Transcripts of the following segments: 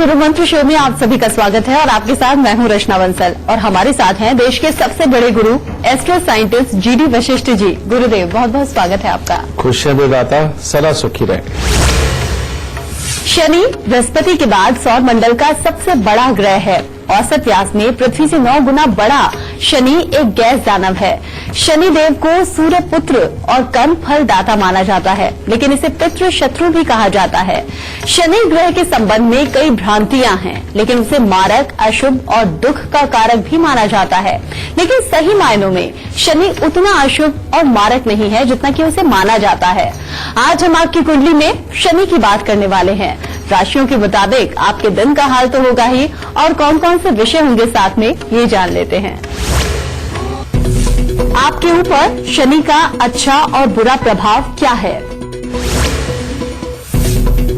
गुरु मंत्र शो में आप सभी का स्वागत है और आपके साथ मैं हूं रचना बंसल और हमारे साथ हैं देश के सबसे बड़े गुरु astro scientist GD Vashishtha ji. गुरुदेव बहुत बहुत स्वागत है आपका। खुशियां देदाता सदा सुखी रहे। शनि बृहस्पति के बाद सौर मंडल का सबसे बड़ा ग्रह है। औसत व्यास में पृथ्वी से 9 गुना बड़ा शनि एक गैस दानव है। शनि देव को सूर्य पुत्र और कर्म फल दाता माना जाता है, लेकिन इसे पितृ शत्रु भी कहा जाता है। शनि ग्रह के संबंध में कई भ्रांतियां हैं, लेकिन उसे मारक, अशुभ और दुख का कारक भी माना जाता है। लेकिन सही मायनों में शनि उतना अशुभ और मारक नहीं है जितना कि उसे माना जाता है। आज हम आपकी कुंडली में शनि की बात करने वाले हैं। राशियों के मुताबिक आपके दिन का हाल तो होगा ही, और कौन कौन से विषय होंगे साथ में ये जान लेते हैं। आपके ऊपर शनि का अच्छा और बुरा प्रभाव क्या है?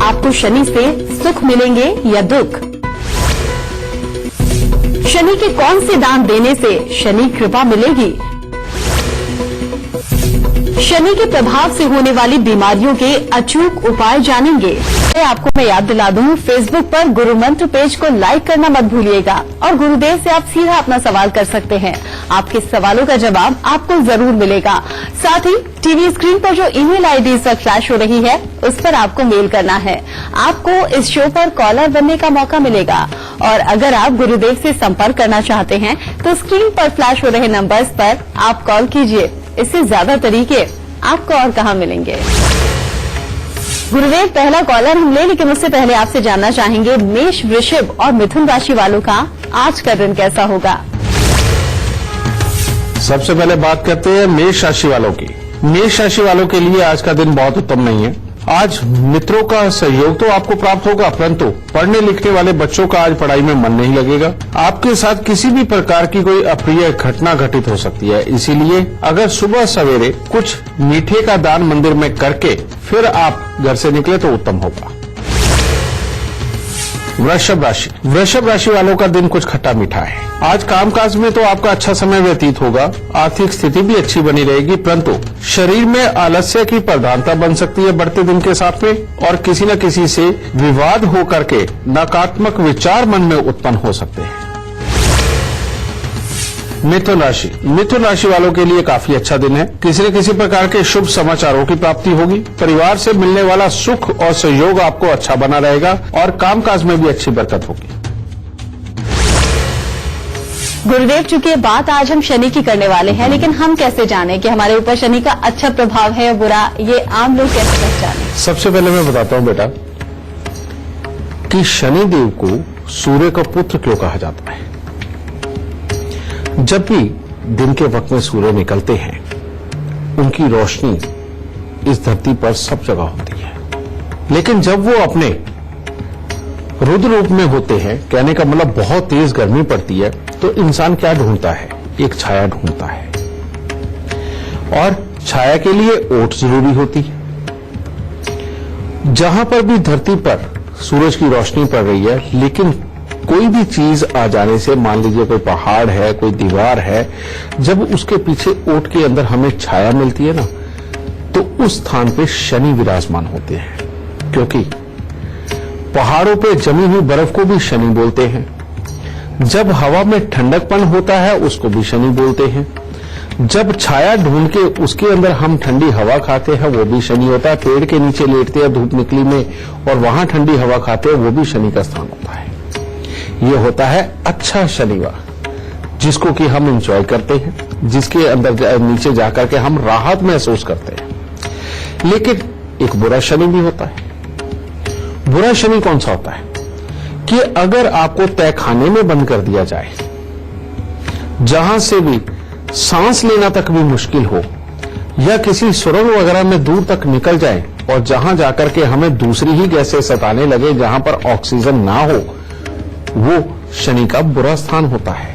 आपको शनि से सुख मिलेंगे या दुख? शनि के कौन से दान देने से शनि कृपा मिलेगी? शनि के प्रभाव से होने वाली बीमारियों के अचूक उपाय जानेंगे। आपको मैं याद दिला दूं, फेसबुक पर गुरु मंत्र पेज को लाइक करना मत भूलिएगा और गुरुदेव से आप सीधा अपना सवाल कर सकते हैं। आपके सवालों का जवाब आपको जरूर मिलेगा। साथ ही टीवी स्क्रीन पर जो ईमेल आईडी इस वक्त फ्लैश हो रही है, उस पर आपको मेल करना है। आपको इस शो पर कॉलर बनने का मौका मिलेगा और अगर आप गुरुदेव से संपर्क करना चाहते हैं तो स्क्रीन पर फ्लैश हो रहे नंबर्स पर आप कॉल कीजिए। इससे ज्यादा तरीके आपको और कहां मिलेंगे। गुरुदेव, पहला कॉलर हम ले, लेकिन उससे पहले आपसे जानना चाहेंगे मेष, वृषभ और मिथुन राशि वालों का आज का दिन कैसा होगा। सबसे पहले बात करते हैं मेष राशि वालों की। मेष राशि वालों के लिए आज का दिन बहुत उत्तम नहीं है। आज मित्रों का सहयोग तो आपको प्राप्त होगा, परंतु पढ़ने लिखने वाले बच्चों का आज पढ़ाई में मन नहीं लगेगा। आपके साथ किसी भी प्रकार की कोई अप्रिय घटना घटित हो सकती है, इसीलिए अगर सुबह सवेरे कुछ मीठे का दान मंदिर में करके फिर आप घर से निकले तो उत्तम होगा। वृषभ राशि वालों का दिन कुछ खट्टा मीठा है। आज कामकाज में तो आपका अच्छा समय व्यतीत होगा, आर्थिक स्थिति भी अच्छी बनी रहेगी, परंतु शरीर में आलस्य की प्रधानता बन सकती है बढ़ते दिन के साथ में, और किसी न किसी से विवाद होकर के नकारात्मक विचार मन में उत्पन्न हो सकते हैं। मिथुन राशि वालों के लिए काफी अच्छा दिन है। किसी न किसी प्रकार के शुभ समाचारों की प्राप्ति होगी। परिवार से मिलने वाला सुख और सहयोग आपको अच्छा बना रहेगा और कामकाज में भी अच्छी बरकत होगी। गुरुदेव, चूंकि बात आज हम शनि की करने वाले हैं, लेकिन हम कैसे जाने कि हमारे ऊपर शनि का अच्छा प्रभाव है या बुरा, ये आम लोग कैसे पहचाने? सबसे पहले मैं बताता हूं बेटा कि शनि देव को सूर्य का पुत्र क्यों कहा जाता है। जब भी दिन के वक्त में सूर्य निकलते हैं, उनकी रोशनी इस धरती पर सब जगह होती है, लेकिन जब वो अपने रुद्र रूप में होते हैं, कहने का मतलब बहुत तेज गर्मी पड़ती है, तो इंसान क्या ढूंढता है? एक छाया ढूंढता है, और छाया के लिए ओट जरूरी होती है। जहां पर भी धरती पर सूरज की रोशनी पड़ रही है, लेकिन कोई भी चीज आ जाने से, मान लीजिए कोई पहाड़ है, कोई दीवार है, जब उसके पीछे ओट के अंदर हमें छाया मिलती है ना, तो उस स्थान पे शनि विराजमान होते हैं। क्योंकि पहाड़ों पे जमी हुई बर्फ को भी शनि बोलते हैं। जब हवा में ठंडकपन होता है, उसको भी शनि बोलते हैं। जब छाया ढूंढ के उसके अंदर हम ठंडी हवा खाते हैं, वो भी शनि होता है। पेड़ के नीचे लेटते हैं धूप निकली में और वहां ठंडी हवा खाते हैं, वो भी शनि का स्थान होता है। ये होता है अच्छा शनिवार, जिसको कि हम एंजॉय करते हैं, जिसके अंदर नीचे जाकर के हम राहत महसूस करते हैं। लेकिन एक बुरा शनि भी होता है। बुरा शनि कौन सा होता है कि अगर आपको तहखाने में बंद कर दिया जाए, जहां से भी सांस लेना तक भी मुश्किल हो, या किसी सुरंग वगैरह में दूर तक निकल जाए और जहां जाकर के हमें दूसरी ही गैसें सताने लगे, जहां पर ऑक्सीजन ना हो, वो शनि का बुरा स्थान होता है।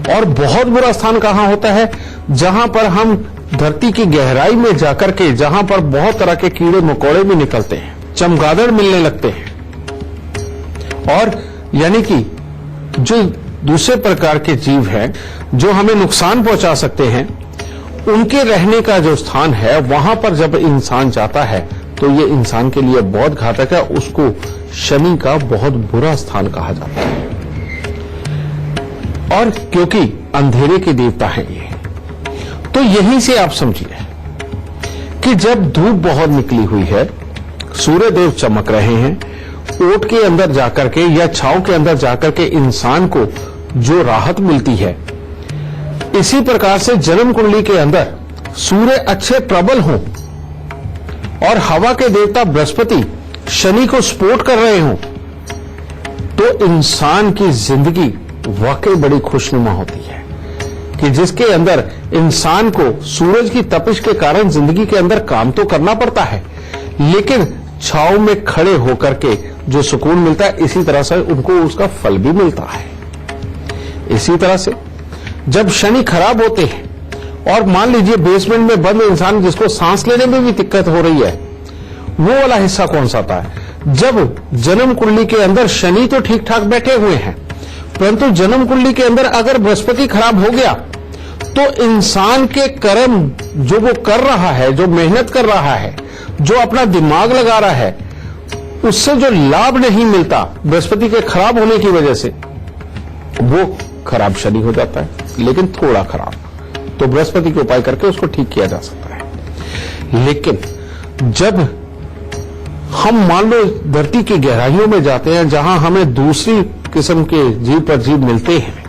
और बहुत बुरा स्थान कहां होता है? जहां पर हम धरती की गहराई में जाकर के, जहां पर बहुत तरह के कीड़े मकोड़े भी निकलते हैं, चमगादड़ मिलने लगते हैं, और यानी कि जो दूसरे प्रकार के जीव हैं जो हमें नुकसान पहुंचा सकते हैं, उनके रहने का जो स्थान है, वहां पर जब इंसान जाता है तो ये इंसान के लिए बहुत घातक है। उसको शनि का बहुत बुरा स्थान कहा जाता है। और क्योंकि अंधेरे के देवता हैं ये, तो यहीं से आप समझिए कि जब धूप बहुत निकली हुई है, सूर्य देव चमक रहे हैं, ओट के अंदर जाकर के या छांव के अंदर जाकर के इंसान को जो राहत मिलती है, इसी प्रकार से जन्म कुंडली के अंदर सूर्य अच्छे प्रबल हों और हवा के देवता बृहस्पति शनि को सपोर्ट कर रहे हों, तो इंसान की जिंदगी वाकई बड़ी खुशनुमा होती है कि जिसके अंदर इंसान को सूरज की तपिश के कारण जिंदगी के अंदर काम तो करना पड़ता है, लेकिन छांव में खड़े होकर के जो सुकून मिलता है, इसी तरह से उनको उसका फल भी मिलता है। इसी तरह से जब शनि खराब होते हैं और मान लीजिए बेसमेंट में बंद इंसान जिसको सांस लेने में भी दिक्कत हो रही है, वो वाला हिस्सा कौन सा था? जब जन्म कुंडली के अंदर शनि तो ठीक ठाक बैठे हुए हैं, परंतु जन्म कुंडली के अंदर अगर बृहस्पति खराब हो गया तो इंसान के कर्म जो वो कर रहा है, जो मेहनत कर रहा है, जो अपना दिमाग लगा रहा है, उससे जो लाभ नहीं मिलता बृहस्पति के खराब होने की वजह से, वो खराब शनि हो जाता है, लेकिन थोड़ा खराब। तो बृहस्पति के उपाय करके उसको ठीक किया जा सकता है। लेकिन जब हम मान लो धरती की गहराइयों में जाते हैं, जहां हमें दूसरी किस्म के जीव परजीव मिलते हैं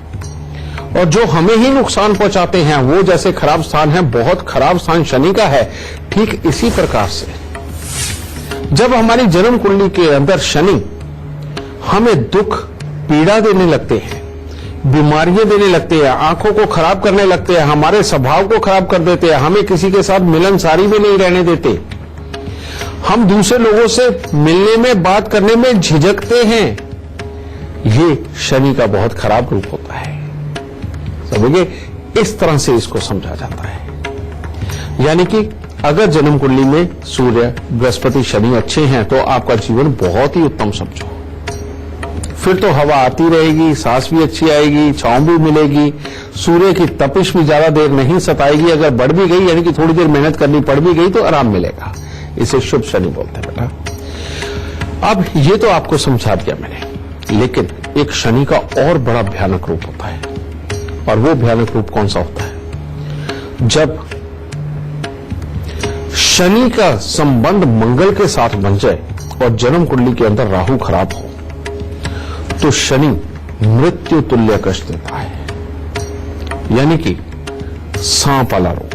और जो हमें ही नुकसान पहुंचाते हैं, वो जैसे खराब स्थान है, बहुत खराब स्थान शनि का है, ठीक इसी प्रकार से जब हमारी जन्म कुंडली के अंदर शनि हमें दुख पीड़ा देने लगते हैं, बीमारियां देने लगते हैं, आंखों को खराब करने लगते हैं, हमारे स्वभाव को खराब कर देते हैं, हमें किसी के साथ मिलनसारी में नहीं रहने देते, हम दूसरे लोगों से मिलने में बात करने में झिझकते हैं, ये शनि का बहुत खराब रूप होता है। समझिए, इस तरह से इसको समझा जाता है। यानी कि अगर जन्म कुंडली में सूर्य बृहस्पति शनि अच्छे हैं तो आपका जीवन बहुत ही उत्तम समझो। फिर तो हवा आती रहेगी, सांस भी अच्छी आएगी, छांव भी मिलेगी, सूर्य की तपिश भी ज्यादा देर नहीं सताएगी। अगर बढ़ भी गई, यानी कि थोड़ी देर मेहनत करनी पड़ भी गई, तो आराम मिलेगा। इसे शुभ शनि बोलते हैं बेटा। अब ये तो आपको समझा दिया मैंने, लेकिन एक शनि का और बड़ा भयानक रूप होता है। और वो भयानक रूप कौन सा होता है? जब शनि का संबंध मंगल के साथ बन जाए और जन्म कुंडली के अंदर राहु खराब हो, तो शनि मृत्यु तुल्य कष्ट देता है। यानी कि सांप वाला रूप।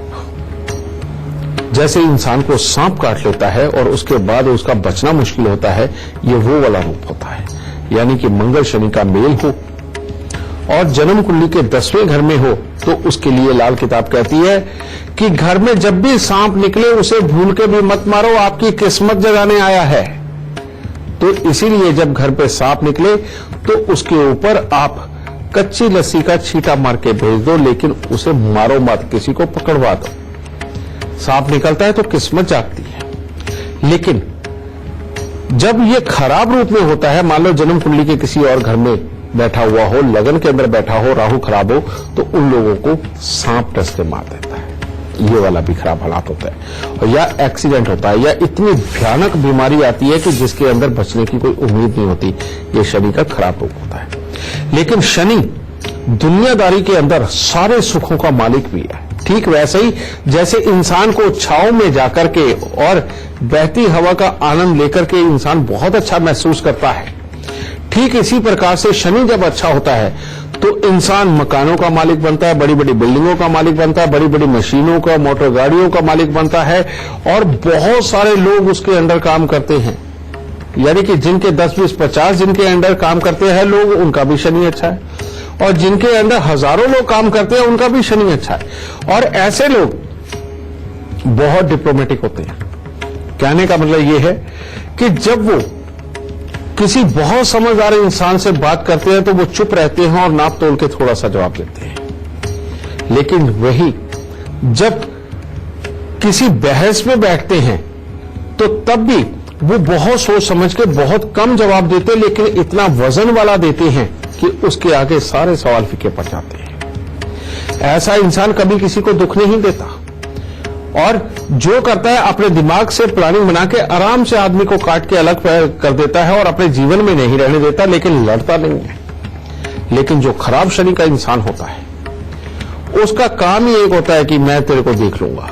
जैसे इंसान को सांप काट लेता है और उसके बाद उसका बचना मुश्किल होता है, ये वो वाला रूप होता है। यानी कि मंगल शनि का मेल हो और जन्म कुंडली के 10वें घर में हो, तो उसके लिए लाल किताब कहती है कि घर में जब भी सांप निकले उसे भूल के भी मत मारो, आपकी किस्मत जगाने आया है। तो इसीलिए जब घर पे सांप निकले तो उसके ऊपर आप कच्ची लस्सी का छींटा मार के भेज दो, लेकिन उसे मारो मत, किसी को पकड़वा दो। सांप निकलता है तो किस्मत जागती है। लेकिन जब ये खराब रूप में होता है, मान लो जन्म कुंडली के किसी और घर में बैठा हुआ हो, लगन के अंदर बैठा हो, राहु खराब हो, तो उन लोगों को सांप डस के मार देता है। ये वाला भी खराब हालात होता है। और या एक्सीडेंट होता है, या इतनी भयानक बीमारी आती है कि जिसके अंदर बचने की कोई उम्मीद नहीं होती। ये शनि का खराब रूप होता है। लेकिन शनि दुनियादारी के अंदर सारे सुखों का मालिक भी है। ठीक वैसे ही जैसे इंसान को छांव में जाकर के और बहती हवा का आनंद लेकर के इंसान बहुत अच्छा महसूस करता है, ठीक इसी प्रकार से शनि जब अच्छा होता है तो इंसान मकानों का मालिक बनता है, बड़ी बड़ी बिल्डिंगों का मालिक बनता है, बड़ी बड़ी मशीनों का, मोटर गाड़ियों का मालिक बनता है, और बहुत सारे लोग उसके अंडर काम करते हैं। यानी कि जिनके 10, 20, 50 जिनके अंडर काम करते हैं लोग, उनका भी शनि अच्छा है, और जिनके अंदर हजारों लोग काम करते हैं उनका भी शनि अच्छा है। और ऐसे लोग बहुत डिप्लोमेटिक होते हैं। कहने का मतलब यह है कि जब वो किसी बहुत समझदार इंसान से बात करते हैं तो वो चुप रहते हैं और नाप तोल के थोड़ा सा जवाब देते हैं। लेकिन वही जब किसी बहस में बैठते हैं तो तब भी वो बहुत सोच समझ के बहुत कम जवाब देते, लेकिन इतना वजन वाला देते हैं कि उसके आगे सारे सवाल फीके पड़ जाते हैं। ऐसा इंसान कभी किसी को दुख नहीं देता, और जो करता है अपने दिमाग से प्लानिंग बना के आराम से आदमी को काट के अलग कर देता है और अपने जीवन में नहीं रहने देता, लेकिन लड़ता नहीं है। लेकिन जो खराब शनि का इंसान होता है उसका काम ही एक होता है कि मैं तेरे को देख लूंगा।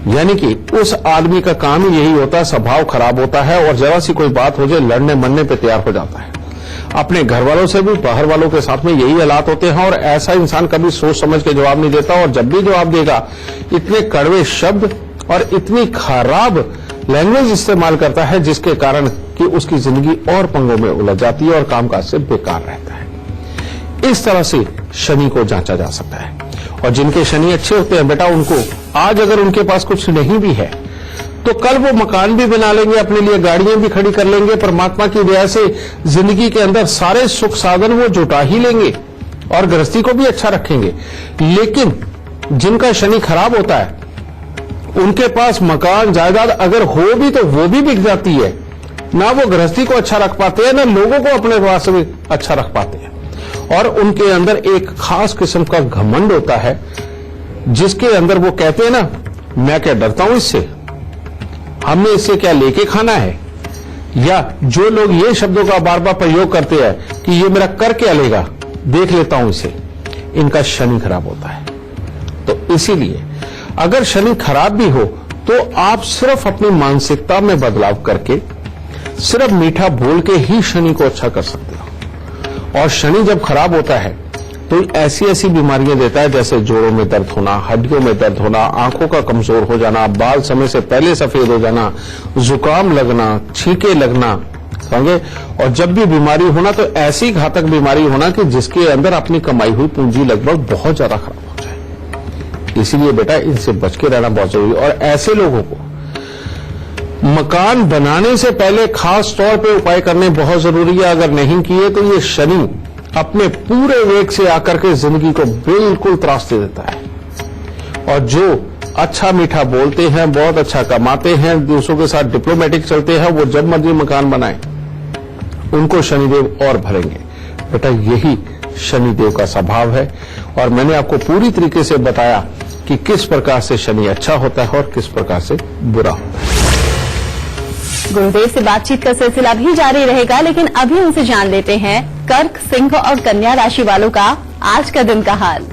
यानी कि उस आदमी का काम ही यही होता है, स्वभाव खराब होता है और जरा सी कोई बात हो जाए लड़ने मरने पे तैयार हो जाता है। अपने घर वालों से भी बाहर वालों के साथ में यही हालात होते हैं और ऐसा इंसान कभी सोच समझ के जवाब नहीं देता और जब भी जवाब देगा इतने कड़वे शब्द और इतनी खराब लैंग्वेज इस्तेमाल करता है जिसके कारण कि उसकी जिंदगी और पंगों में उलझ जाती है और कामकाज से बेकार रहता है। इस तरह से शनि को जांचा जा सकता है। और जिनके शनि अच्छे होते हैं बेटा, उनको आज अगर उनके पास कुछ नहीं भी है तो कल वो मकान भी बना लेंगे, अपने लिए गाड़ियां भी खड़ी कर लेंगे, परमात्मा की दया से जिंदगी के अंदर सारे सुख साधन वो जुटा ही लेंगे और गृहस्थी को भी अच्छा रखेंगे। लेकिन जिनका शनि खराब होता है उनके पास मकान जायदाद अगर हो भी तो वो भी बिक जाती है, ना वो गृहस्थी को अच्छा रख पाते हैं ना लोगों को अपने पास में अच्छा रख पाते हैं। और उनके अंदर एक खास किस्म का घमंड होता है जिसके अंदर वो कहते हैं ना, मैं क्या डरता हूं इससे, हमने इससे क्या लेके खाना है। या जो लोग ये शब्दों का बार बार प्रयोग करते हैं कि ये मेरा कर क्या लेगा, देख लेता हूं इसे, इनका शनि खराब होता है। तो इसीलिए अगर शनि खराब भी हो तो आप सिर्फ अपनी मानसिकता में बदलाव करके सिर्फ मीठा बोल के ही शनि को अच्छा कर सकते हो। और शनि जब खराब होता है तो ऐसी ऐसी बीमारियां देता है जैसे जोड़ों में दर्द होना, हड्डियों में दर्द होना, आंखों का कमजोर हो जाना, बाल समय से पहले सफेद हो जाना, जुकाम लगना, छींके लगना, समझे। और जब भी बीमारी होना तो ऐसी घातक बीमारी होना कि जिसके अंदर अपनी कमाई हुई पूंजी लगभग बहुत ज्यादा खराब हो जाए। इसीलिए बेटा इनसे बच के रहना बहुत जरूरी है। और ऐसे लोगों को मकान बनाने से पहले खास तौर पे उपाय करने बहुत जरूरी है। अगर नहीं किए तो ये शनि अपने पूरे वेग से आकर के जिंदगी को बिल्कुल त्रास दे देता है। और जो अच्छा मीठा बोलते हैं, बहुत अच्छा कमाते हैं, दूसरों के साथ डिप्लोमेटिक चलते हैं, वो जब मर्जी मकान बनाए उनको शनिदेव और भरेंगे। बेटा यही शनिदेव का स्वभाव है। और मैंने आपको पूरी तरीके से बताया कि किस प्रकार से शनि अच्छा होता है और किस प्रकार से बुरा होता है। गुरुदेव से बातचीत का सिलसिला भी जारी रहेगा, लेकिन अभी उनसे जान लेते हैं कर्क, सिंह और कन्या राशि वालों का आज का दिन का हाल।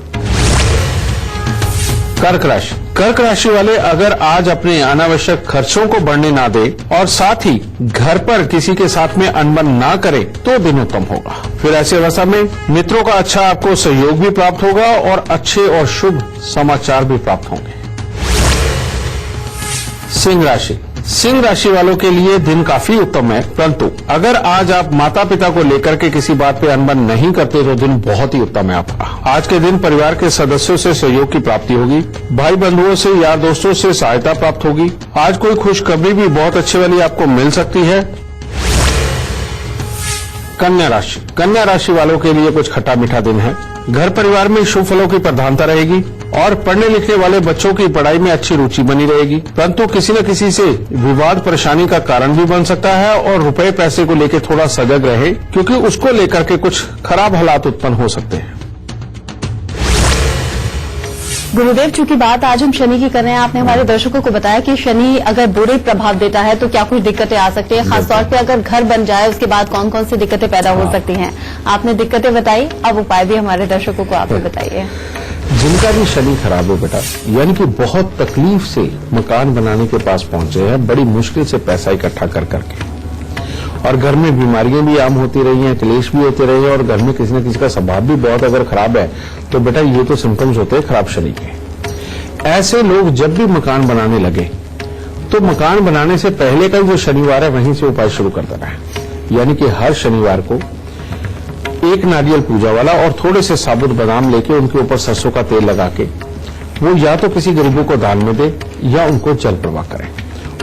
कर्क राशि वाले अगर आज अपने अनावश्यक खर्चों को बढ़ने ना दे और साथ ही घर पर किसी के साथ में अनबन ना करे तो दिन उत्तम होगा। फिर ऐसे अवस्था में मित्रों का अच्छा आपको सहयोग भी प्राप्त होगा और अच्छे और शुभ समाचार भी प्राप्त होंगे। सिंह राशि वालों के लिए दिन काफी उत्तम है, परंतु अगर आज आप माता पिता को लेकर के किसी बात पे अनबन नहीं करते तो दिन बहुत ही उत्तम है आपका। आज के दिन परिवार के सदस्यों से सहयोग की प्राप्ति होगी, भाई बंधुओं से, यार दोस्तों से सहायता प्राप्त होगी। आज कोई खुशखबरी भी बहुत अच्छे वाली आपको मिल सकती है। कन्या राशि वालों के लिए कुछ खट्टा मीठा दिन है। घर परिवार में शुभ फलों की प्रधानता रहेगी और पढ़ने लिखने वाले बच्चों की पढ़ाई में अच्छी रुचि बनी रहेगी, परंतु किसी न किसी से विवाद परेशानी का कारण भी बन सकता है। और रुपए पैसे को लेकर थोड़ा सजग रहे क्योंकि उसको लेकर के कुछ खराब हालात उत्पन्न हो सकते हैं। गुरुदेव, चूंकि बात आज हम शनि की कर रहे हैं, आपने हमारे दर्शकों को बताया कि शनि अगर बुरे प्रभाव देता है तो क्या कुछ दिक्कतें आ सकती है, खासतौर पे अगर घर बन जाए उसके बाद कौन कौन सी दिक्कतें पैदा हो सकती हैं। आपने दिक्कतें बताई, अब उपाय भी हमारे दर्शकों को आप ही बताइए। जिनका भी शनि खराब हो बेटा, यानी कि बहुत तकलीफ से मकान बनाने के पास पहुंचे हैं, बड़ी मुश्किल से पैसा इकट्ठा कर करके, और घर में बीमारियां भी आम होती रही हैं, क्लेश भी होते रहे हैं और घर में किसी न किसी का स्वभाव भी बहुत अगर खराब है तो बेटा ये तो सिम्टम्स होते हैं खराब शनि के। ऐसे लोग जब भी मकान बनाने लगे तो मकान बनाने से पहले का जो शनिवार है वहीं से उपाय शुरू कर देना है। यानी कि हर शनिवार को एक नारियल पूजा वाला और थोड़े से साबुत बादाम लेके उनके ऊपर सरसों का तेल लगा के वो या तो किसी गरीबों को दान में दे या उनको जल प्रवाह करें।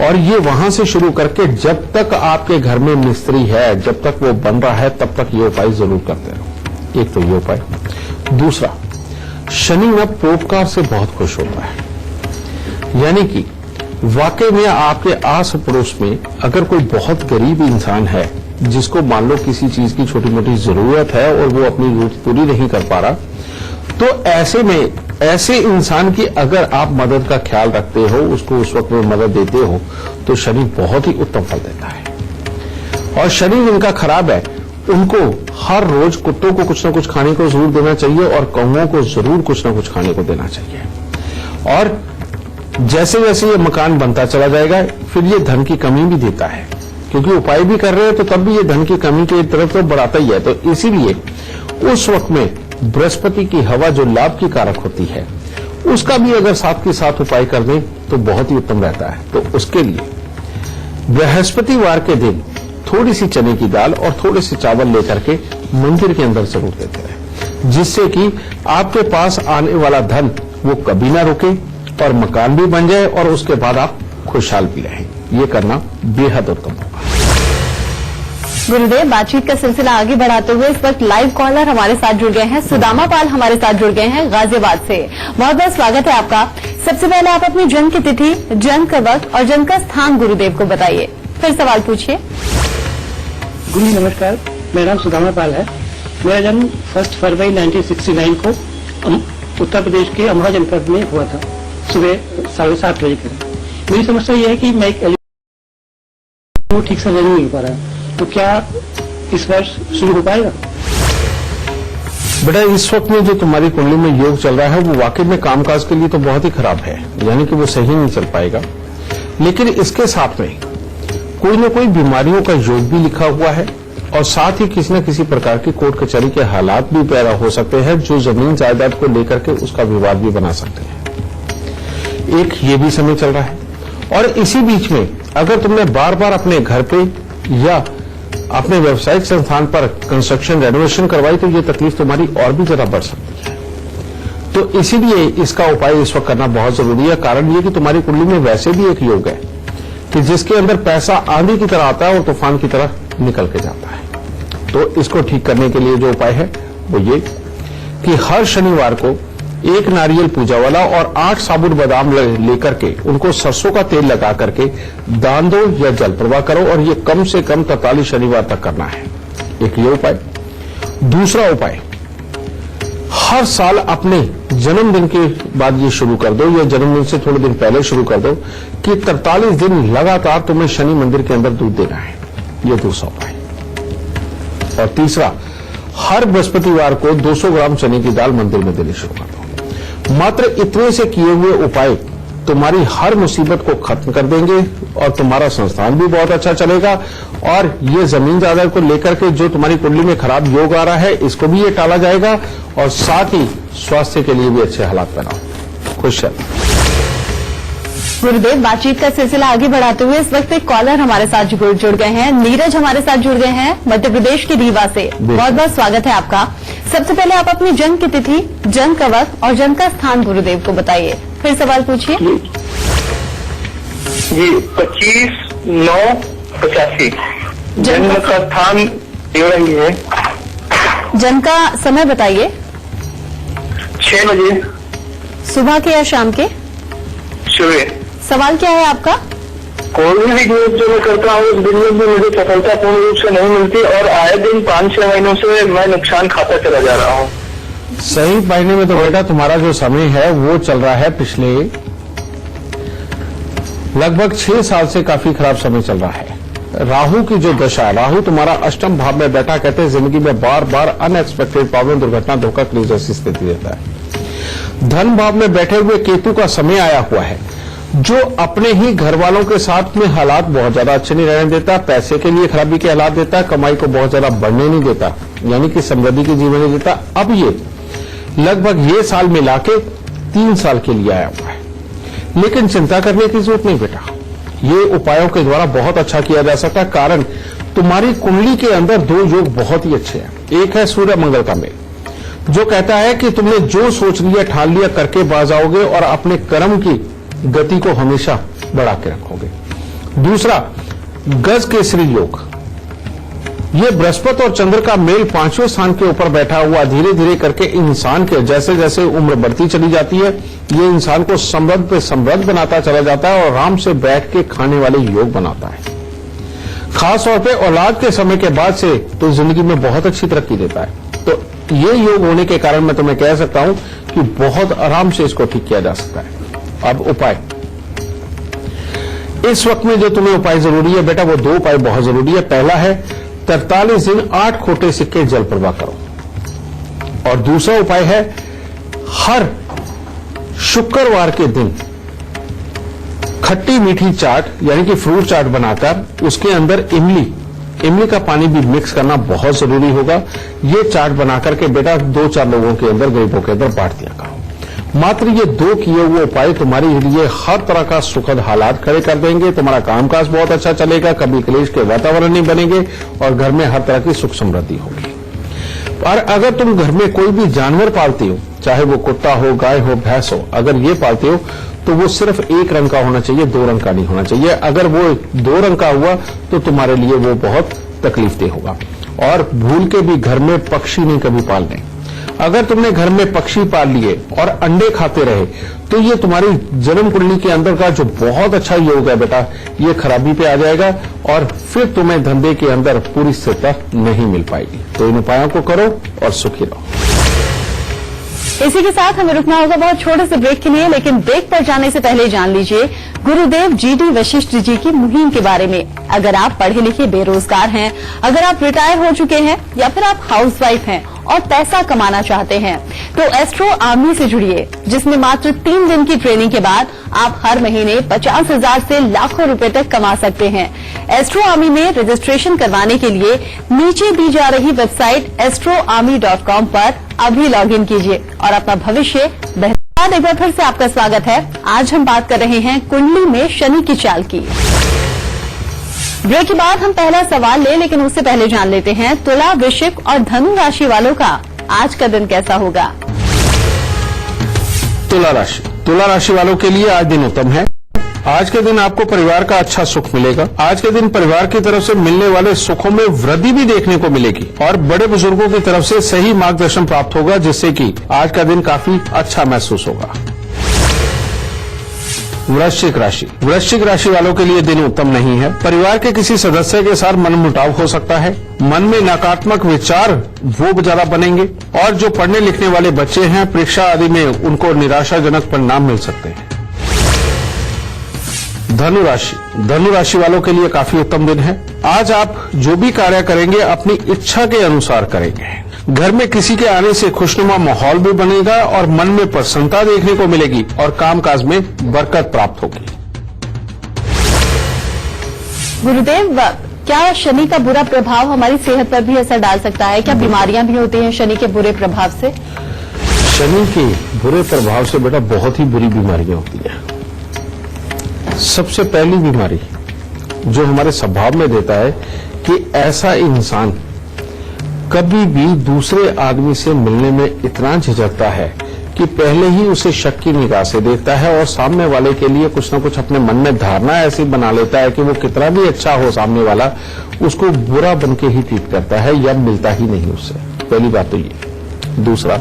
और ये वहां से शुरू करके जब तक आपके घर में मिस्त्री है, जब तक वो बन रहा है, तब तक ये उपाय जरूर करते रहो। एक तो ये उपाय। दूसरा, शनि न परोपकार से बहुत खुश होता है। यानी कि वाकई में आपके आस पड़ोस में अगर कोई बहुत गरीब इंसान है जिसको मान लो किसी चीज की छोटी मोटी जरूरत है और वो अपनी जरूरत पूरी नहीं कर पा रहा, तो ऐसे में ऐसे इंसान की अगर आप मदद का ख्याल रखते हो, उसको उस वक्त में मदद देते हो, तो शनि बहुत ही उत्तम फल देता है। और शनि जिनका खराब है, उनको हर रोज कुत्तों को कुछ ना कुछ खाने को जरूर देना चाहिए और कौओं को जरूर कुछ ना कुछ खाने को देना चाहिए। और जैसे जैसे ये मकान बनता चला जाएगा, फिर ये धन की कमी भी देता है, क्योंकि उपाय भी कर रहे हैं तो तब भी ये धन की कमी की तरफ तो बढ़ाता ही है। तो इसीलिए उस वक्त में बृहस्पति की हवा जो लाभ की कारक होती है, उसका भी अगर साथ के साथ उपाय कर दें तो बहुत ही उत्तम रहता है। तो उसके लिए बृहस्पतिवार के दिन थोड़ी सी चने की दाल और थोड़े से चावल लेकर के मंदिर के अंदर जरूर देते रहे, जिससे कि आपके पास आने वाला धन वो कभी ना रुके और मकान भी बन जाए और उसके बाद आप खुशहाल भी रहें। ये करना बेहद उत्तम होगा। गुरुदेव, बातचीत का सिलसिला आगे बढ़ाते हुए इस वक्त लाइव कॉलर हमारे साथ जुड़ गए हैं। सुदामा पाल हमारे साथ जुड़ गए हैं गाजियाबाद से। बहुत बहुत स्वागत है आपका। सबसे पहले आप अपनी जन्म की तिथि, जन्म का वक्त और जन्म का स्थान गुरुदेव को बताइए, फिर सवाल पूछिए। गुरु नमस्कार, मेरा नाम सुदामा पाल है। मेरा जन्म 1 फरवरी 1969 को उत्तर प्रदेश के अमरोहा जनपद में हुआ था, सुबह 7:30 बजे करीब। मेरी समस्या यह है कि मैं वो ठीक से नहीं हो पा रहा है, तो क्या इस वर्ष शुरू हो पाएगा? बेटा, इस वक्त में जो तुम्हारी कुंडली में योग चल रहा है वो वाकई में कामकाज के लिए तो बहुत ही खराब है, यानी कि वो सही नहीं चल पाएगा। लेकिन इसके साथ में कोई न कोई बीमारियों का योग भी लिखा हुआ है और साथ ही किसी न किसी प्रकार की कोर्ट कचहरी के हालात भी पैदा हो सकते हैं, जो जमीन जायदाद को लेकर के उसका विवाद भी बना सकते हैं। एक ये भी समय चल रहा है। और इसी बीच में अगर तुमने बार बार अपने घर पे या अपने व्यावसायिक संस्थान पर कंस्ट्रक्शन रेनोवेशन करवाई, तो ये तकलीफ तुम्हारी और भी ज्यादा बढ़ सकती है। तो इसीलिए इसका उपाय इस वक्त करना बहुत जरूरी है। कारण ये कि तुम्हारी कुंडली में वैसे भी एक योग है कि जिसके अंदर पैसा आंधी की तरह आता है और तूफान की तरह निकल के जाता है। तो इसको ठीक करने के लिए जो उपाय है वो ये कि हर शनिवार को एक नारियल पूजा वाला और 8 साबुत बादाम लेकर के उनको सरसों का तेल लगा करके दान दो या जल प्रवाह करो, और ये कम से कम 43 शनिवार तक करना है। एक ये उपाय। दूसरा उपाय, हर साल अपने जन्मदिन के बाद ये शुरू कर दो या जन्मदिन से थोड़े दिन पहले शुरू कर दो कि 43 दिन लगातार तुम्हें शनि मंदिर के अंदर दूध देना है। ये दूसरा उपाय। और तीसरा, हर बृहस्पतिवार को 200 ग्राम चने की दाल मंदिर में देनी शुरू कर दो। मात्र इतने से किए हुए उपाय तुम्हारी हर मुसीबत को खत्म कर देंगे और तुम्हारा संस्थान भी बहुत अच्छा चलेगा। और ये जमीन जायदाद को लेकर के जो तुम्हारी कुंडली में खराब योग आ रहा है, इसको भी ये टाला जाएगा और साथ ही स्वास्थ्य के लिए भी अच्छे हालात बनाओ। खुश है। गुरुदेव, बातचीत का सिलसिला आगे बढ़ाते हुए इस वक्त एक कॉलर हमारे साथ जुड़ गए हैं। नीरज हमारे साथ जुड़ गए हैं मध्य प्रदेश के रीवा से। बहुत बहुत स्वागत है आपका। सबसे पहले आप अपनी जन्म की तिथि, जन्म का वक्त और जन्म का स्थान गुरुदेव को बताइए, फिर सवाल पूछिए। जी 25/9/85। जन्म का स्थान ही है। जन्म का समय बताइए। 6 बजे सुबह के या शाम के? सुबह। सवाल क्या है आपका? कोई भी बिजनेस जो मैं करता हूँ, उस बिजनेस में मुझे सफलता पूर्ण रूप से नहीं मिलती और आए दिन 5-6 महीनों से मैं नुकसान खाता चला जा रहा हूँ। सही मायने में तो बेटा तुम्हारा जो समय है वो चल रहा है पिछले लगभग 6 साल से काफी खराब समय चल रहा है। राहु की जो दशा, राहु तुम्हारा अष्टम भाव में बैठा, कहते हैं जिंदगी में बार बार अनएक्सपेक्टेड प्रॉब्लम, दुर्घटना, धोखा, क्लेश जैसी स्थिति देता है। धन भाव में बैठे हुए केतु का समय आया हुआ है, जो अपने ही घर वालों के साथ में हालात बहुत ज्यादा अच्छे नहीं रहने देता, पैसे के लिए खराबी के हालात देता, कमाई को बहुत ज्यादा बढ़ने नहीं देता, यानी कि समृद्धि की जीवन नहीं देता। अब ये लगभग ये साल मिला के 3 साल के लिए आया हुआ है। लेकिन चिंता करने की जरूरत नहीं बेटा, ये उपायों के द्वारा बहुत अच्छा किया जा सकता है। कारण तुम्हारी कुंडली के अंदर 2 योग बहुत ही अच्छे हैं। एक है सूर्य मंगल का मेल, जो कहता है कि तुमने जो सोच लिया, ठान लिया, करके बाज आओगे और अपने कर्म की गति को हमेशा बढ़ा के रखोगे। दूसरा, गज केसरी योग, ये बृहस्पति और चंद्र का मेल 5वें स्थान के ऊपर बैठा हुआ धीरे धीरे करके इंसान के जैसे जैसे उम्र बढ़ती चली जाती है, ये इंसान को समृद्ध पे समृद्ध बनाता चला जाता है और आराम से बैठ के खाने वाले योग बनाता है। खास तौर पे औलाद के समय के बाद से तो जिंदगी में बहुत अच्छी तरक्की देता है। तो ये योग होने के कारण मैं तुम्हें कह सकता हूं कि बहुत आराम से इसको ठीक किया जा सकता है। अब उपाय, इस वक्त में जो तुम्हें उपाय जरूरी है बेटा, वो 2 उपाय बहुत जरूरी है। पहला है 43 दिन 8 खोटे सिक्के जल प्रवाह करो, और दूसरा उपाय है हर शुक्रवार के दिन खट्टी मीठी चाट यानी कि फ्रूट चाट बनाकर उसके अंदर इमली का पानी भी मिक्स करना बहुत जरूरी होगा। ये चाट बनाकर के बेटा 2-4 लोगों के अंदर, गरीबों के अंदर बांट दिया करो। मात्र ये 2 किए हुए उपाय तुम्हारे लिए हर तरह का सुखद हालात खड़े कर देंगे। तुम्हारा कामकाज बहुत अच्छा चलेगा, कभी क्लेश के वातावरण नहीं बनेंगे और घर में हर तरह की सुख समृद्धि होगी। और अगर तुम घर में कोई भी जानवर पालती हो, चाहे वो कुत्ता हो, गाय हो, भैंस हो, अगर ये पालते हो तो वो सिर्फ 1 रंग का होना चाहिए, 2 रंग का नहीं होना चाहिए। अगर वो 2 रंग का हुआ तो तुम्हारे लिए वो बहुत तकलीफदेह होगा। और भूल के भी घर में पक्षी नहीं कभी पालने। अगर तुमने घर में पक्षी पाल लिए और अंडे खाते रहे तो ये तुम्हारी जन्म कुंडली के अंदर का जो बहुत अच्छा योग है बेटा, ये खराबी पे आ जाएगा और फिर तुम्हें धंधे के अंदर पूरी स्थिरता नहीं मिल पाएगी। तो इन उपायों को करो और सुखी रहो। इसी के साथ हमें रुकना होगा बहुत छोटे से ब्रेक के लिए, लेकिन ब्रेक पर जाने से पहले जान लीजिए गुरुदेव GD वशिष्ठ जी की मुहिम के बारे में। अगर आप पढ़े लिखे बेरोजगार हैं, अगर आप रिटायर हो चुके हैं या फिर आप हाउसवाइफ हैं और पैसा कमाना चाहते हैं, तो एस्ट्रो आर्मी से जुड़िए, जिसमें मात्र 3 दिन की ट्रेनिंग के बाद आप हर महीने 50,000 से लाखों रुपए तक कमा सकते हैं। एस्ट्रो आर्मी में रजिस्ट्रेशन करवाने के लिए नीचे दी जा रही वेबसाइट astroarmy.com पर अभी लॉगिन कीजिए और अपना भविष्य बेहतर। एक बार फिर से आपका स्वागत है। आज हम बात कर रहे हैं कुंडली में शनि की चाल की। ब्रेक के बाद हम पहला सवाल लेकिन उससे पहले जान लेते हैं तुला, वृश्चिक और धनु राशि वालों का आज का दिन कैसा होगा। तुला राशि वालों के लिए आज दिन उत्तम है। आज के दिन आपको परिवार का अच्छा सुख मिलेगा। आज के दिन परिवार की तरफ से मिलने वाले सुखों में वृद्धि भी देखने को मिलेगी और बड़े बुजुर्गों की तरफ से सही मार्गदर्शन प्राप्त होगा, जिससे कि आज का दिन काफी अच्छा महसूस होगा। वृश्चिक राशि वालों के लिए दिन उत्तम नहीं है। परिवार के किसी सदस्य के साथ मनमुटाव हो सकता है। मन में नकारात्मक विचार वो ज्यादा बनेंगे और जो पढ़ने लिखने वाले बच्चे हैं, परीक्षा आदि में उनको निराशाजनक परिणाम मिल सकते हैं। धनु राशि वालों के लिए काफी उत्तम दिन है। आज आप जो भी कार्य करेंगे अपनी इच्छा के अनुसार करेंगे। घर में किसी के आने से खुशनुमा माहौल भी बनेगा और मन में प्रसन्नता देखने को मिलेगी और कामकाज में बरकत प्राप्त होगी। गुरुदेव, क्या शनि का बुरा प्रभाव हमारी सेहत पर भी असर डाल सकता है? क्या बीमारियां भी होती हैं शनि के बुरे प्रभाव से? शनि के बुरे प्रभाव से बेटा बहुत ही बुरी बीमारियां होती हैं। सबसे पहली बीमारी जो हमारे स्वभाव में देता है कि ऐसा इंसान कभी भी दूसरे आदमी से मिलने में इतना झिझकता है कि पहले ही उसे शक की निगाह से देखता है और सामने वाले के लिए कुछ न कुछ अपने मन में धारणा ऐसी बना लेता है कि वो कितना भी अच्छा हो सामने वाला, उसको बुरा बन के ही ट्रीट करता है या मिलता ही नहीं उससे। पहली बात तो ये। दूसरा,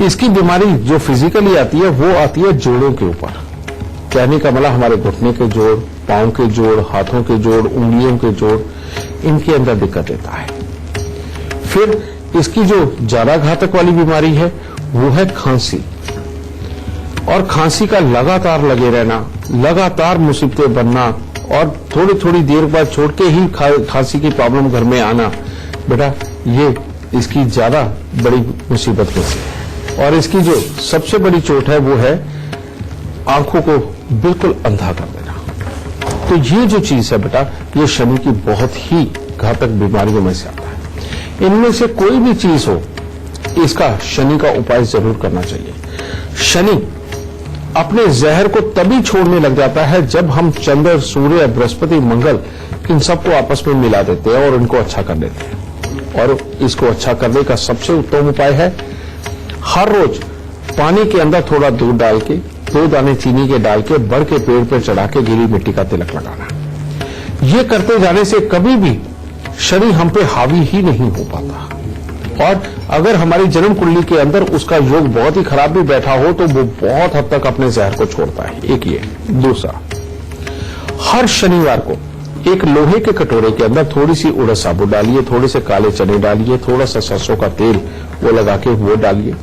इसकी बीमारी जो फिजिकली आती है वो आती है जोड़ों के ऊपर। कहने का मतलब हमारे घुटने के जोड़, पांव के जोड़, हाथों के जोड़, उंगलियों के जोड़, इनके अंदर दिक्कत देता है। फिर इसकी जो ज्यादा घातक वाली बीमारी है वो है खांसी, और खांसी का लगातार लगे रहना, लगातार मुसीबतें बनना और थोड़ी थोड़ी देर बाद छोड़ के ही खांसी की प्रॉब्लम घर में आना, बेटा ये इसकी ज्यादा बड़ी मुसीबत होती है। और इसकी जो सबसे बड़ी चोट है वो है आंखों को बिल्कुल अंधा कर देना। तो ये जो चीज है बेटा, ये शनि की बहुत ही घातक बीमारियों में से आता है। इनमें से कोई भी चीज हो, इसका शनि का उपाय जरूर करना चाहिए। शनि अपने जहर को तभी छोड़ने लग जाता है जब हम चंद्र, सूर्य, बृहस्पति, मंगल इन सबको आपस में मिला देते हैं और इनको अच्छा कर देते हैं। और इसको अच्छा करने का सबसे उत्तम उपाय है हर रोज पानी के अंदर थोड़ा दूध डाल के 2 दाने चीनी के डाल के बड़ के पेड़ पर चढ़ा के गीली मिट्टी का तिलक लगाना। ये करते जाने से कभी भी शनि हम पे हावी ही नहीं हो पाता। और अगर हमारी जन्म कुंडली के अंदर उसका योग बहुत ही खराब भी बैठा हो तो वो बहुत हद तक अपने जहर को छोड़ता है। एक ये। दूसरा, हर शनिवार को एक लोहे के कटोरे के अंदर थोड़ी सी उड़द साबुत डालिए, थोड़े से काले चने डालिए, थोड़ा सा सरसों का तेल वो लगा के वो डालिए,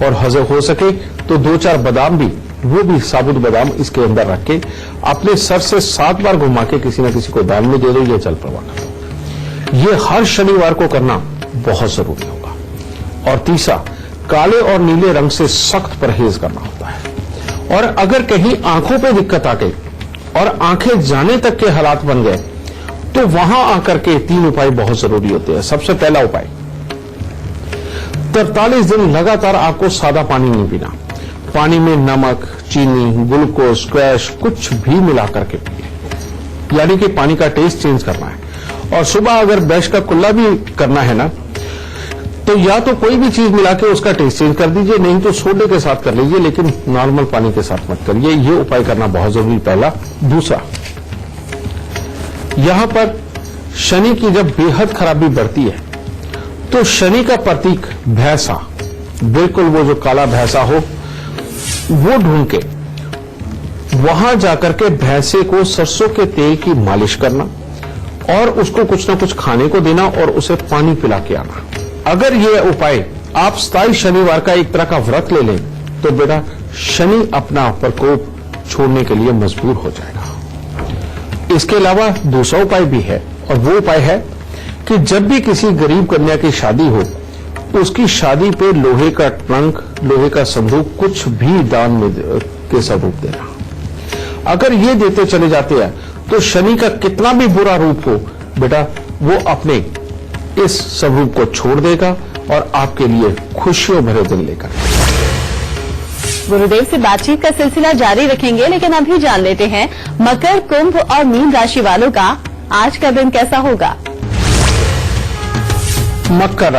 और हो सके तो 2-4 बादाम भी, वो भी साबुत बादाम इसके अंदर रख के अपने सर से 7 बार घुमा के किसी न किसी को दान में दे दो, ये जल प्रवाह कर दो। ये हर शनिवार को करना बहुत जरूरी होगा। और तीसरा, काले और नीले रंग से सख्त परहेज करना होता है। और अगर कहीं आंखों पे दिक्कत आ गई और आंखें जाने तक के हालात बन गए तो वहां आकर के 3 उपाय बहुत जरूरी होते हैं। सबसे पहला उपाय, 43 दिन लगातार आपको सादा पानी नहीं पीना। पानी में नमक, चीनी, ग्लूकोज, स्क्वैश कुछ भी मिला करके पिए, यानी कि पानी का टेस्ट चेंज करना है। और सुबह अगर ब्रश का कुल्ला भी करना है ना, तो या तो कोई भी चीज मिला के उसका टेस्ट चेंज कर दीजिए, नहीं तो सोडे के साथ कर लीजिए, लेकिन नॉर्मल पानी के साथ मत करिए। ये उपाय करना बहुत जरूरी, पहला। दूसरा, यहां पर शनि की जब बेहद खराबी बढ़ती है तो शनि का प्रतीक भैंसा, बिल्कुल वो जो काला भैंसा हो वो ढूंढ के वहां जाकर के भैंसे को सरसों के तेल की मालिश करना और उसको कुछ ना कुछ खाने को देना और उसे पानी पिला के आना। अगर ये उपाय आप 27 शनिवार का एक तरह का व्रत ले लें तो बेटा शनि अपना प्रकोप छोड़ने के लिए मजबूर हो जाएगा। इसके अलावा दूसरा उपाय भी है, और वो उपाय है कि जब भी किसी गरीब कन्या की शादी हो, उसकी शादी पे लोहे का ट्रंक, लोहे का संदूक कुछ भी दान में के स्वरूप देना। अगर ये देते चले जाते हैं तो शनि का कितना भी बुरा रूप हो बेटा, वो अपने इस स्वरूप को छोड़ देगा और आपके लिए खुशियों भरे दिन लेकर। गुरुदेव से बातचीत का सिलसिला जारी रखेंगे, लेकिन अभी जान लेते हैं मकर, कुंभ और मीन राशि वालों का आज का दिन कैसा होगा। मकर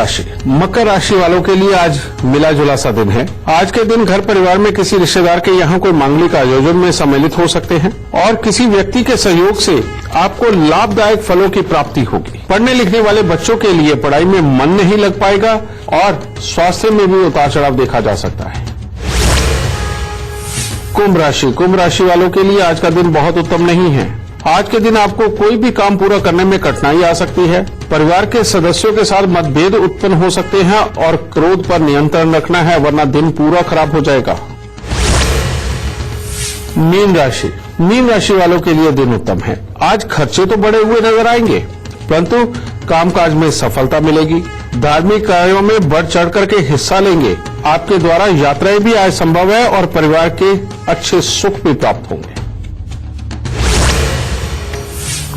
राशि वालों के लिए आज मिला जुला सा दिन है। आज के दिन घर परिवार में किसी रिश्तेदार के यहाँ कोई मांगलिक आयोजन में सम्मिलित हो सकते हैं और किसी व्यक्ति के सहयोग से आपको लाभदायक फलों की प्राप्ति होगी। पढ़ने लिखने वाले बच्चों के लिए पढ़ाई में मन नहीं लग पाएगा और स्वास्थ्य में भी उतार चढ़ाव देखा जा सकता है। कुंभ राशि वालों के लिए आज का दिन बहुत उत्तम नहीं है। आज के दिन आपको कोई भी काम पूरा करने में कठिनाई आ सकती है। परिवार के सदस्यों के साथ मतभेद उत्पन्न हो सकते हैं और क्रोध पर नियंत्रण रखना है, वरना दिन पूरा खराब हो जाएगा। मीन राशि वालों के लिए दिन उत्तम है। आज खर्चे तो बढ़े हुए नजर आएंगे, परंतु कामकाज में सफलता मिलेगी। धार्मिक कार्यों में बढ़ चढ़ करके हिस्सा लेंगे। आपके द्वारा यात्राएं भी आज संभव है और परिवार के अच्छे सुख भी प्राप्त होंगे।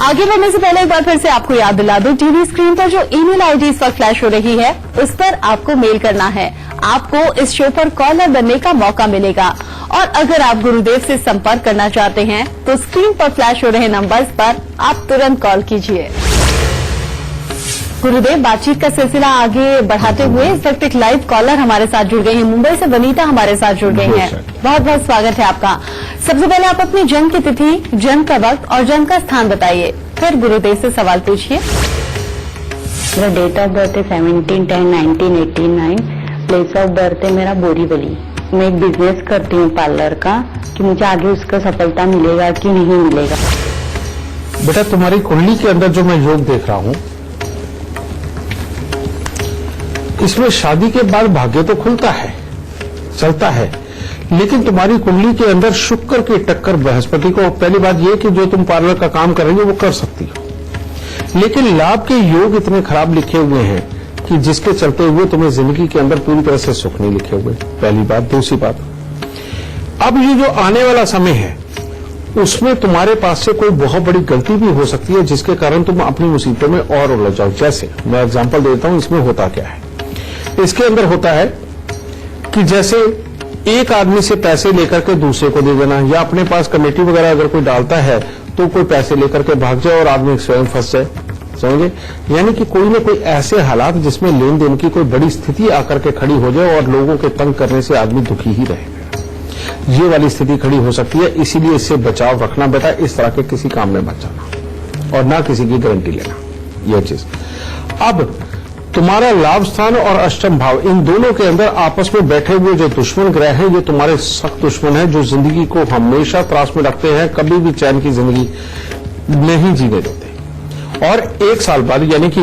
आगे बढ़ने से पहले एक बार फिर से आपको याद दिला दूं, टीवी स्क्रीन पर जो ईमेल आईडी इस वक्त फ्लैश हो रही है उस पर आपको मेल करना है। आपको इस शो पर कॉलर बनने का मौका मिलेगा और अगर आप गुरुदेव से संपर्क करना चाहते हैं तो स्क्रीन पर फ्लैश हो रहे नंबर्स पर आप तुरंत कॉल कीजिए। गुरुदेव, बातचीत का सिलसिला आगे बढ़ाते हुए इस वक्त एक लाइव कॉलर हमारे साथ जुड़ गए हैं। मुंबई से वनीता हमारे साथ जुड़ गई हैं। बहुत बहुत स्वागत है आपका। सबसे पहले आप अपनी जन्म की तिथि, जन्म का वक्त और जन्म का स्थान बताइए, फिर गुरुदेव से सवाल पूछिए। मेरा डेट ऑफ बर्थ है 17/10/1989। प्लेस ऑफ बर्थ है मेरा बोरीवली। मैं एक बिजनेस करती हूँ पार्लर का, कि मुझे आगे उसका सफलता मिलेगा कि नहीं मिलेगा। बेटा, तुम्हारी कुंडली के अंदर जो मैं योग देख रहा हूँ, इसमें शादी के बाद भाग्य तो खुलता है, चलता है, लेकिन तुम्हारी कुंडली के अंदर शुक्र की टक्कर बृहस्पति को। पहली बात यह कि जो तुम पार्लर का काम कर रही हो वो कर सकती हो, लेकिन लाभ के योग इतने खराब लिखे हुए हैं कि जिसके चलते हुए तुम्हें जिंदगी के अंदर पूरी तरह से सुख नहीं लिखे हुए। पहली बात। दूसरी बात, अब ये जो आने वाला समय है उसमें तुम्हारे पास से कोई बहुत बड़ी गलती भी हो सकती है जिसके कारण तुम अपनी मुसीबतों में और उलझ जाओ। जैसे मैं एग्जांपल देता हूं, इसमें होता क्या है। इसके अंदर होता है कि जैसे एक आदमी से पैसे लेकर के दूसरे को दे देना, या अपने पास कमेटी वगैरह अगर कोई डालता है तो कोई पैसे लेकर के भाग जाए और आदमी स्वयं फंस जाए, समझे। यानी कि कोई ना कोई ऐसे हालात जिसमें लेन देन की कोई बड़ी स्थिति आकर के खड़ी हो जाए और लोगों के तंग करने से आदमी दुखी ही रहेगा, ये वाली स्थिति खड़ी हो सकती है। इसीलिए इससे बचाव रखना बेटा, इस तरह के किसी काम में मत जाना और ना किसी की गारंटी लेना, यह चीज। अब तुम्हारा लाभ स्थान और अष्टम भाव, इन दोनों के अंदर आपस में बैठे हुए जो दुश्मन ग्रह हैं, ये तुम्हारे सख्त दुश्मन हैं जो जिंदगी को हमेशा त्रास में रखते हैं। कभी भी चैन की जिंदगी नहीं जीने देते। और 1 साल बाद यानी कि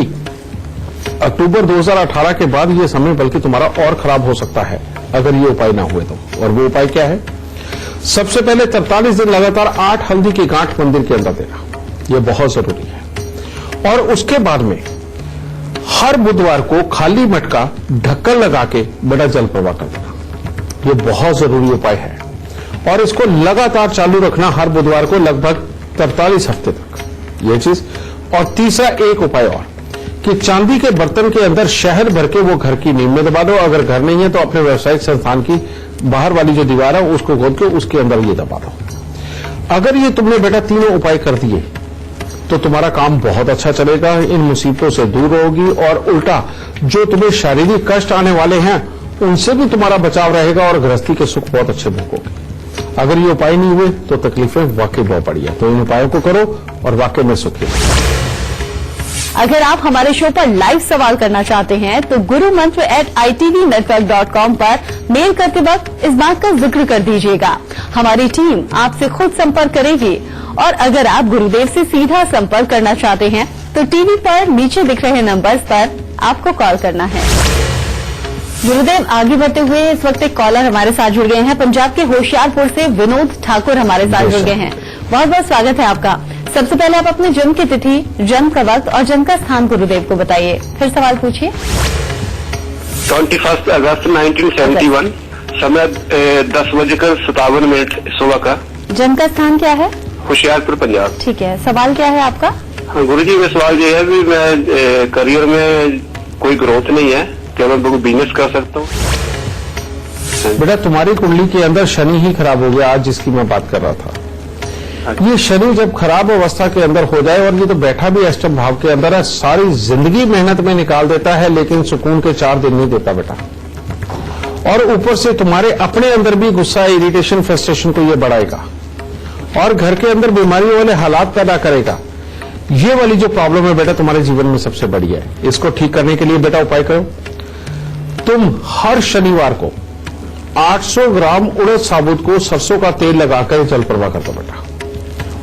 अक्टूबर 2018 के बाद ये समय बल्कि तुम्हारा और खराब हो सकता है अगर ये उपाय ना हुए तो। और वो उपाय क्या है? सबसे पहले 43 दिन लगातार 8 हल्दी की गांठ मंदिर के अंदर देना, ये बहुत जरूरी है। और उसके बाद में हर बुधवार को खाली मटका ढक्कन लगा के बड़ा जल प्रवाह कर देना, ये बहुत जरूरी उपाय है। और इसको लगातार चालू रखना हर बुधवार को लगभग 43 हफ्ते तक, ये चीज। और तीसरा एक उपाय और कि चांदी के बर्तन के अंदर शहद भर के वो घर की नींव में दबा दो। अगर घर नहीं है तो अपने व्यावसायिक संस्थान की बाहर वाली जो दीवार है उसको खोद के उसके अंदर ये दबा दो। अगर ये तुमने बेटा तीनों उपाय कर दिए तो तुम्हारा काम बहुत अच्छा चलेगा, इन मुसीबतों से दूर रहोगी और उल्टा जो तुम्हें शारीरिक कष्ट आने वाले हैं उनसे भी तुम्हारा बचाव रहेगा और गृहस्थी के सुख बहुत अच्छे भोगोगे। अगर ये उपाय नहीं हुए तो तकलीफें वाकई बहुत बड़ी है, तो इन उपायों को करो और वाकई में सुखी रहो। अगर आप हमारे शो पर लाइव सवाल करना चाहते हैं तो gurumantra@itvnetwork.com पर मेल करते वक्त इस बात का जिक्र कर दीजिएगा। हमारी टीम आपसे खुद संपर्क करेगी। और अगर आप गुरुदेव से सीधा संपर्क करना चाहते हैं तो टीवी पर नीचे दिख रहे नंबर्स पर आपको कॉल करना है। गुरुदेव, आगे बढ़ते हुए इस वक्त एक कॉलर हमारे साथ जुड़ गए हैं। पंजाब के होशियारपुर से विनोद ठाकुर हमारे साथ जुड़ गए हैं। बहुत बहुत स्वागत है आपका। सबसे पहले आप अपने जन्म की तिथि, जन्म का वक्त और जन्म का स्थान गुरुदेव को बताइए, फिर सवाल पूछिए। 21 अगस्त 1971, समय 10:57 सुबह का। जन्म का स्थान क्या है? होशियारपुर, पंजाब। ठीक है, सवाल क्या है आपका? हाँ, गुरुजी, मेरा सवाल ये है कि मैं करियर में कोई ग्रोथ नहीं है, क्या मैं बिजनेस कर सकता हूँ? बेटा तुम्हारी कुंडली के अंदर शनि ही खराब हो गया आज जिसकी मैं बात कर रहा था। ये शनि जब खराब अवस्था के अंदर हो जाए, और ये तो बैठा भी अष्टम भाव के अंदर है, सारी जिंदगी मेहनत में निकाल देता है लेकिन सुकून के 4 दिन नहीं देता बेटा। और ऊपर से तुम्हारे अपने अंदर भी गुस्सा, इरिटेशन, फ्रस्ट्रेशन को ये बढ़ाएगा और घर के अंदर बीमारियों वाले हालात पैदा करेगा। ये वाली जो प्रॉब्लम है बेटा तुम्हारे जीवन में सबसे बड़ी है। इसको ठीक करने के लिए बेटा उपाय करो। तुम हर शनिवार को 800 ग्राम उड़द साबुत को सरसों का तेल लगाकर जल प्रवाह कर दो बेटा,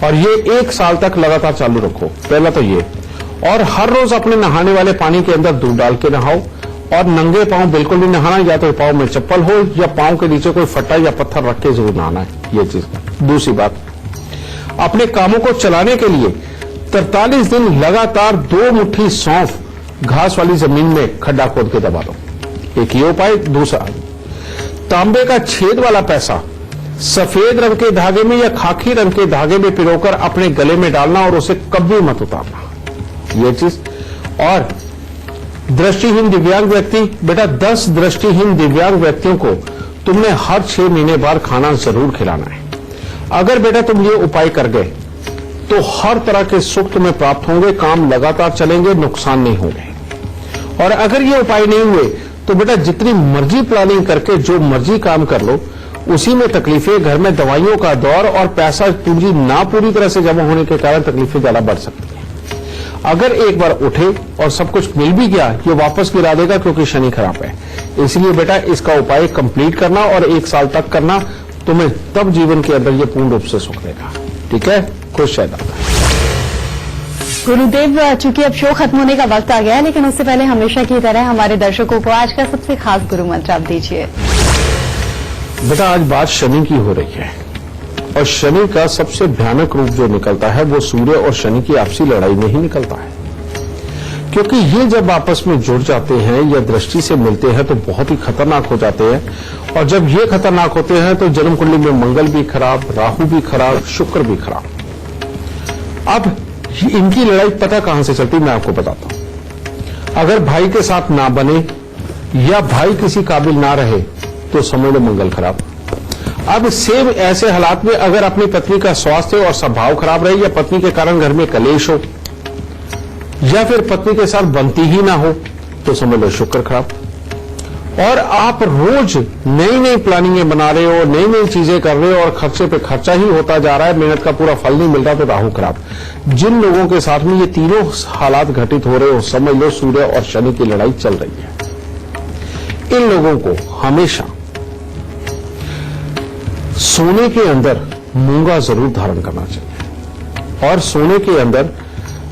और ये 1 साल तक लगातार चालू रखो। पहला तो ये, और हर रोज अपने नहाने वाले पानी के अंदर दूध डाल के नहाओ, और नंगे पांव बिल्कुल नहीं नहाना, या तो पांव में चप्पल हो या पांव के नीचे कोई फट्टा या पत्थर रख के जरूर नहाना है, ये चीज। दूसरी बात, अपने कामों को चलाने के लिए 43 दिन लगातार 2 मुट्ठी सौंफ घास वाली जमीन में खड्डा खोद के दबा दो, एक ये उपाय। दूसरा, तांबे का छेद वाला पैसा सफेद रंग के धागे में या खाकी रंग के धागे में पिरोकर अपने गले में डालना और उसे कभी मत उतारना, ये चीज। और दृष्टिहीन दिव्यांग व्यक्ति, बेटा 10 दृष्टिहीन दिव्यांग व्यक्तियों को तुमने हर 6 महीने बाद खाना जरूर खिलाना है। अगर बेटा तुम ये उपाय कर गए तो हर तरह के सुख तुम्हें प्राप्त होंगे, काम लगातार चलेंगे, नुकसान नहीं होंगे। और अगर ये उपाय नहीं हुए तो बेटा जितनी मर्जी प्लानिंग करके जो मर्जी काम कर लो, उसी में तकलीफें, घर में दवाइयों का दौर और पैसा पूंजी ना पूरी तरह से जमा होने के कारण तकलीफें ज्यादा बढ़ सकती हैं। अगर एक बार उठे और सब कुछ मिल भी गया, ये वापस गिरा देगा क्योंकि शनि खराब है। इसलिए बेटा इसका उपाय कंप्लीट करना और 1 साल तक करना, तुम्हें तब जीवन के अंदर ये पूर्ण रूप से सुख देगा। ठीक है, खुश रहना। गुरुदेव, चूंकि अब शो खत्म होने का वक्त आ गया है, लेकिन उससे पहले हमेशा की तरह हमारे दर्शकों को आज का सबसे खास गुरु मंत्र आप दीजिए। बेटा आज बात शनि की हो रही है, और शनि का सबसे भयानक रूप जो निकलता है वो सूर्य और शनि की आपसी लड़ाई में ही निकलता है। क्योंकि ये जब आपस में जुड़ जाते हैं या दृष्टि से मिलते हैं तो बहुत ही खतरनाक हो जाते हैं, और जब ये खतरनाक होते हैं तो जन्म कुंडली में मंगल भी खराब, राहु भी खराब, शुक्र भी खराब। अब इनकी लड़ाई पता कहां से चलती, मैं आपको बताता हूं। अगर भाई के साथ ना बने या भाई किसी काबिल ना रहे तो समझ लो मंगल खराब। अब सेम ऐसे हालात में अगर अपनी पत्नी का स्वास्थ्य और स्वभाव खराब रहे, या पत्नी के कारण घर में कलेश हो, या फिर पत्नी के साथ बनती ही ना हो, तो समझ लो शुक्र खराब। और आप रोज नई नई प्लानिंगें बना रहे हो, नई नई चीजें कर रहे हो और खर्चे पे खर्चा ही होता जा रहा है, मेहनत का पूरा फल नहीं मिल रहा, तो राहु खराब। जिन लोगों के साथ में ये तीनों हालात घटित हो रहे हो, समझ लो सूर्य और शनि की लड़ाई चल रही है। इन लोगों को हमेशा सोने के अंदर मूंगा जरूर धारण करना चाहिए। और सोने के अंदर,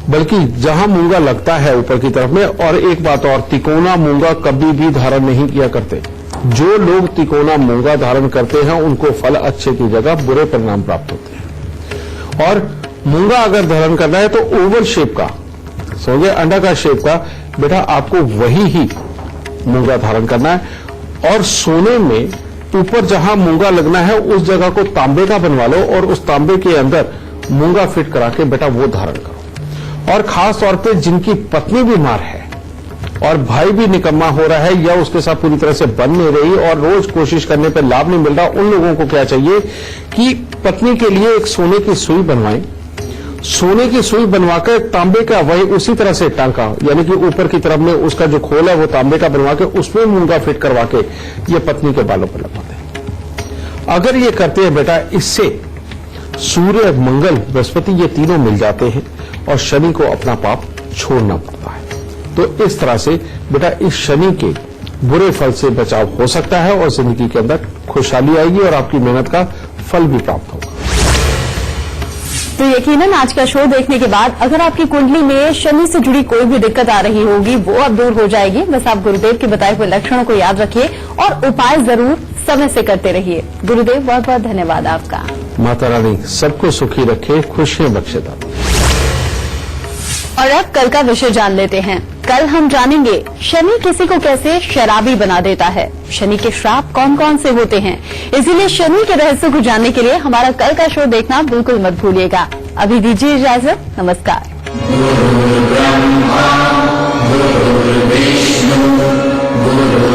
बल्कि जहां मूंगा लगता है ऊपर की तरफ में, और एक बात और, तिकोना मूंगा कभी भी धारण नहीं किया करते। जो लोग तिकोना मूंगा धारण करते हैं उनको फल अच्छे की जगह बुरे परिणाम प्राप्त होते हैं। और मूंगा अगर धारण करना है तो ओवल शेप का, समझे, अंडाकार शेप का बेटा आपको वही ही मूंगा धारण करना है। और सोने में ऊपर जहां मूंगा लगना है उस जगह को तांबे का बनवा लो और उस तांबे के अंदर मूंगा फिट करा के बेटा वो धारण करो। और खास तौर पे जिनकी पत्नी बीमार है और भाई भी निकम्मा हो रहा है या उसके साथ पूरी तरह से बन नहीं रही और रोज कोशिश करने पर लाभ नहीं मिल रहा, उन लोगों को क्या चाहिए कि पत्नी के लिए एक सोने की सुई बनवाएं। सोने की सुई बनवाकर तांबे का वही उसी तरह से टांका, यानी कि ऊपर की तरफ में उसका जो खोल है वो तांबे का बनवा के उसमें मूंगा फिट करवा के ये पत्नी के बालों पर लगवाते हैं। अगर ये करते हैं बेटा, इससे सूर्य, मंगल, बृहस्पति ये तीनों मिल जाते हैं और शनि को अपना पाप छोड़ना पड़ता है। तो इस तरह से बेटा इस शनि के बुरे फल से बचाव हो सकता है और जिंदगी के अंदर खुशहाली आएगी और आपकी मेहनत का फल भी प्राप्त होगा। तो यकीनन आज का शो देखने के बाद अगर आपकी कुंडली में शनि से जुड़ी कोई भी दिक्कत आ रही होगी वो अब दूर हो जाएगी। बस आप गुरुदेव के बताए हुए लक्षणों को याद रखिए और उपाय जरूर समय से करते रहिए। गुरुदेव बहुत बहुत धन्यवाद आपका। माता रानी सबको सुखी रखे, खुशियां बख्शे। और अब कल का विषय जान लेते हैं। कल हम जानेंगे शनि किसी को कैसे शराबी बना देता है, शनि के श्राप कौन कौन से होते हैं। इसीलिए शनि के रहस्य को जानने के लिए हमारा कल का शो देखना बिल्कुल मत भूलिएगा। अभी दीजिए इजाजत, नमस्कार। गुरु ब्रह्मा गुरु विष्णु गुरु